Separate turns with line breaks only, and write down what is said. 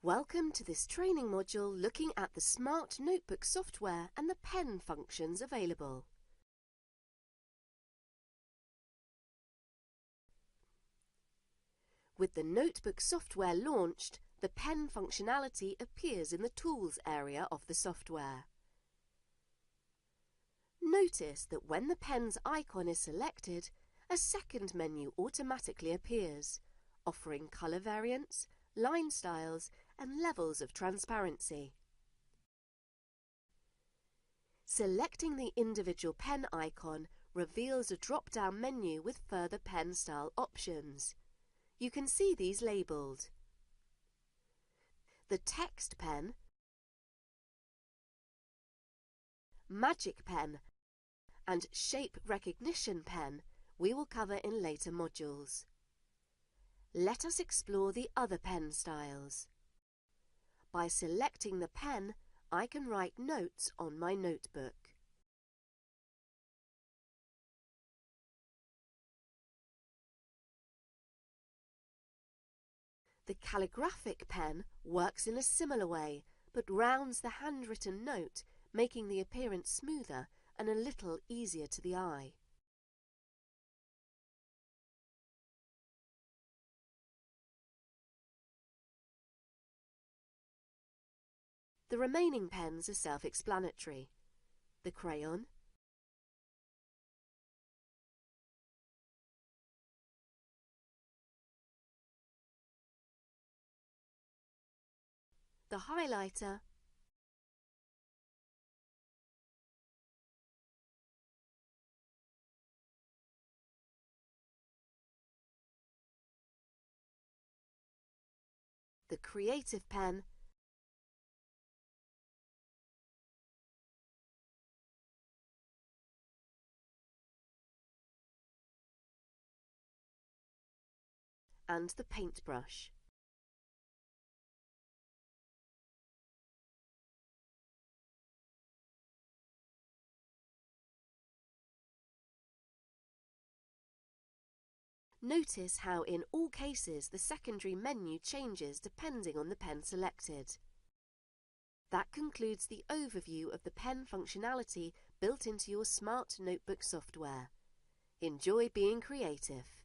Welcome to this training module looking at the Smart Notebook software and the pen functions available. With the Notebook software launched, the pen functionality appears in the Tools area of the software. Notice that when the pen's icon is selected, a second menu automatically appears, offering colour variants, line styles and levels of transparency. Selecting the individual pen icon reveals a drop-down menu with further pen style options. You can see these labelled. The Text Pen, Magic Pen and Shape Recognition Pen we will cover in later modules. Let us explore the other pen styles. By selecting the pen, I can write notes on my notebook. The calligraphic pen works in a similar way, but rounds the handwritten note, making the appearance smoother and a little easier to the eye. The remaining pens are self-explanatory. The crayon, the highlighter, the creative pen, and the paintbrush. Notice how in all cases the secondary menu changes depending on the pen selected. That concludes the overview of the pen functionality built into your Smart Notebook software. Enjoy being creative.